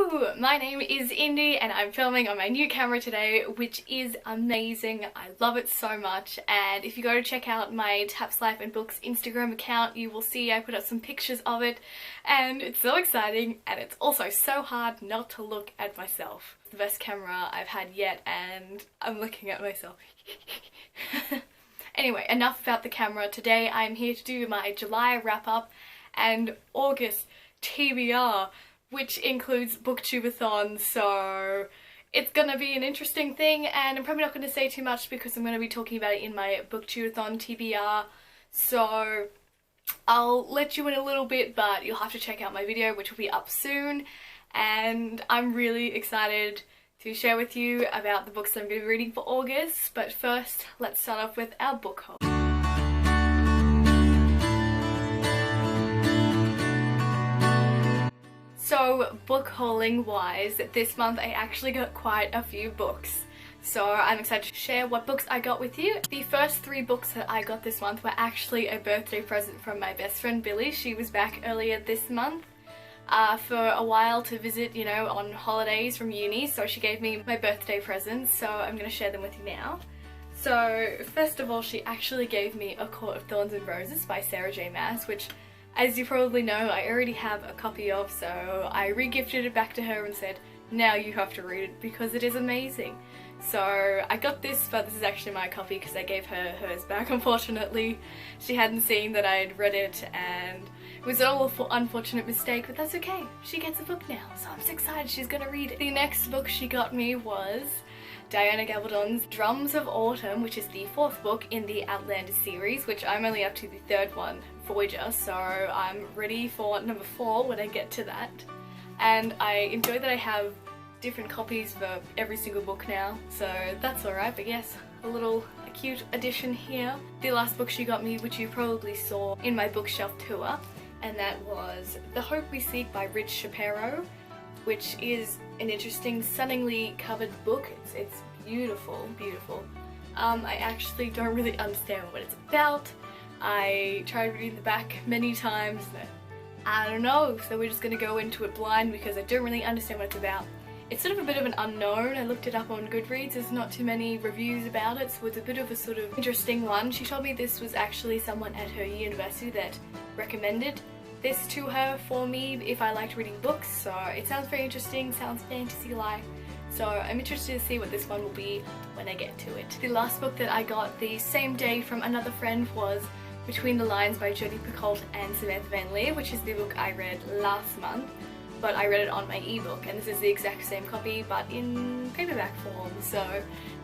Hello! My name is Indy and I'm filming on my new camera today, which is amazing. I love it so much, and if you go to check out my Taps Life and Books Instagram account, you will see I put up some pictures of it, and it's so exciting, and it's also so hard not to look at myself. It's the best camera I've had yet, and I'm looking at myself. Anyway, enough about the camera. Today I'm here to do my July wrap-up and August TBR, which includes Booktubeathon, so it's gonna be an interesting thing, and I'm probably not going to say too much because I'm going to be talking about it in my Booktubeathon TBR, so I'll let you in a little bit, but you'll have to check out my video, which will be up soon, and I'm really excited to share with you about the books that I'm going to be reading for August. But first, let's start off with our book haul. So, book hauling wise, this month I actually got quite a few books. So I'm excited to share what books I got with you. The first 3 books that I got this month were actually a birthday present from my best friend Billy. She was back earlier this month for a while to visit, you know, on holidays from uni, so she gave me my birthday presents, so I'm going to share them with you now. So first of all, she actually gave me A Court of Thorns and Roses by Sarah J Maas, which, as you probably know, I already have a copy of, so I re-gifted it back to her and said, now you have to read it because it is amazing. So I got this, but this is actually my copy because I gave her hers back, unfortunately. She hadn't seen that I had read it, and it was all an unfortunate mistake, but that's okay. She gets a book now, so I'm so excited she's gonna read it. The next book she got me was Diana Gabaldon's Drums of Autumn, which is the 4th book in the Outlander series, which I'm only up to the 3rd one, Voyager, so I'm ready for number 4 when I get to that. And I enjoy that I have different copies for every single book now, so that's alright, but yes, a cute addition here. The last book she got me, which you probably saw in my bookshelf tour, and that was The Hope We Seek by Rich Shapiro, which is an interesting, stunningly covered book. It's beautiful, beautiful. I actually don't really understand what it's about. I tried reading the back many times, but I don't know, so we're just gonna go into it blind because I don't really understand what it's about. It's sort of a bit of an unknown. I looked it up on Goodreads, there's not too many reviews about it, so it's a bit of a sort of interesting one. She told me this was actually someone at her university that recommended this to her for me if I liked reading books, so it sounds very interesting, sounds fantasy-like, so I'm interested to see what this one will be when I get to it. The last book that I got the same day from another friend was Between the Lines by Jodi Picoult and Samantha Van Leer, which is the book I read last month, but I read it on my ebook, and this is the exact same copy but in paperback form, so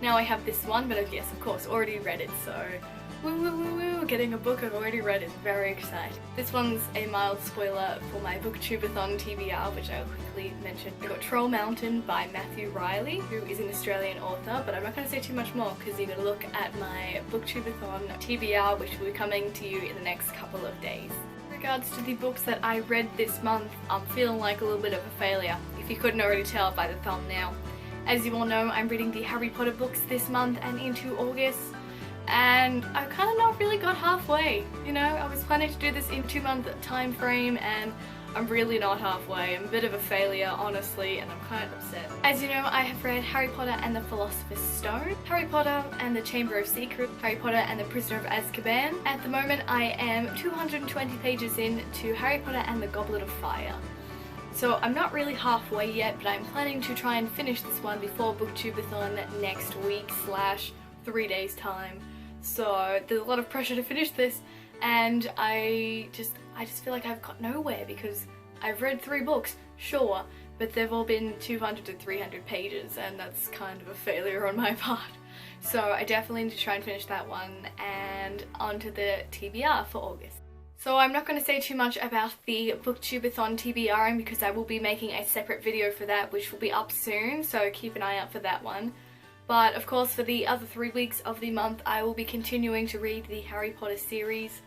now I have this one, but yes, of course, already read it, so woo woo woo woo, getting a book I've already read is very exciting. This one's a mild spoiler for my Booktubeathon TBR, which I'll quickly mention. I got Troll Mountain by Matthew Riley, who is an Australian author, but I'm not going to say too much more because you're going to look at my Booktubeathon TBR, which will be coming to you in the next couple of days. In regards to the books that I read this month, I'm feeling like a little bit of a failure, if you couldn't already tell by the thumbnail. As you all know, I'm reading the Harry Potter books this month and into August, and I kind of not really got halfway. You know, I was planning to do this in 2-month time frame, and I'm really not halfway. I'm a bit of a failure, honestly, and I'm kind of upset. As you know, I have read Harry Potter and the Philosopher's Stone, Harry Potter and the Chamber of Secrets, Harry Potter and the Prisoner of Azkaban. At the moment, I am 220 pages in to Harry Potter and the Goblet of Fire. So I'm not really halfway yet, but I'm planning to try and finish this one before Booktubeathon next week / 3 days time. So there's a lot of pressure to finish this, and I just feel like I've got nowhere because I've read 3 books, sure, but they've all been 200 to 300 pages, and that's kind of a failure on my part. So I definitely need to try and finish that one, and onto the TBR for August. So I'm not going to say too much about the Booktubeathon TBR because I will be making a separate video for that, which will be up soon, so keep an eye out for that one. But of course, for the other 3 weeks of the month, I will be continuing to read the Harry Potter series.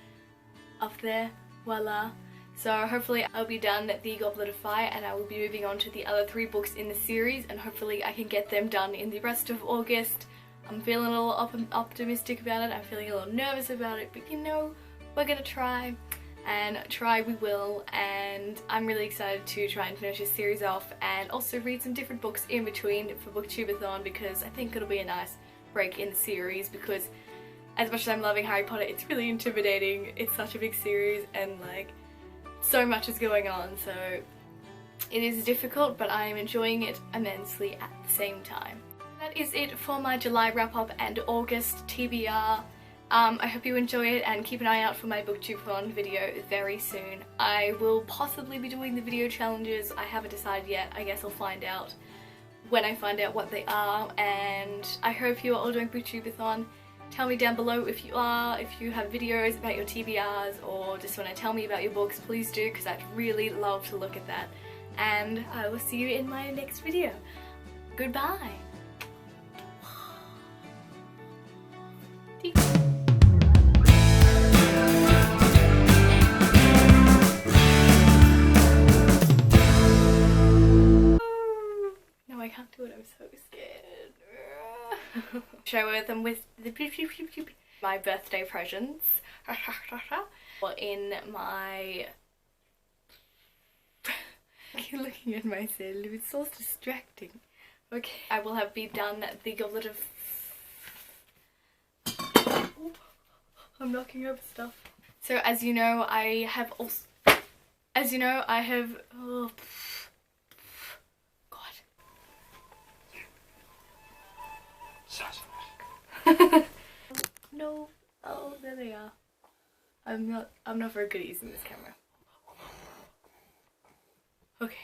Up there, voila. So hopefully I'll be done at the Goblet of Fire, and I will be moving on to the other 3 books in the series, and hopefully I can get them done in the rest of August. I'm feeling a little optimistic about it, I'm feeling a little nervous about it, but you know, we're gonna try. and try we will, and I'm really excited to try and finish this series off and also read some different books in between for Booktubeathon, because I think it'll be a nice break in the series, because as much as I'm loving Harry Potter, it's really intimidating. It's such a big series and like so much is going on, so it is difficult, but I am enjoying it immensely at the same time. That is it for my July wrap up and August TBR. I hope you enjoy it, and keep an eye out for my Booktubeathon video very soon. I will possibly be doing the video challenges. I haven't decided yet. I guess I'll find out when I find out what they are, and I hope you are all doing Booktubeathon. Tell me down below if you are, if you have videos about your TBRs or just want to tell me about your books, please do, because I'd really love to look at that. And I will see you in my next video. Goodbye! No, I can't do it, I'm so scared. Show them with the my birthday presents. Or in my... You're looking at myself, it's so distracting. Okay, I will have done the goblet of... Oh, I'm knocking over stuff. So as you know, I have also... As you know, I have... Oh, God. No. Oh, there they are. I'm not very good at using this camera. Okay.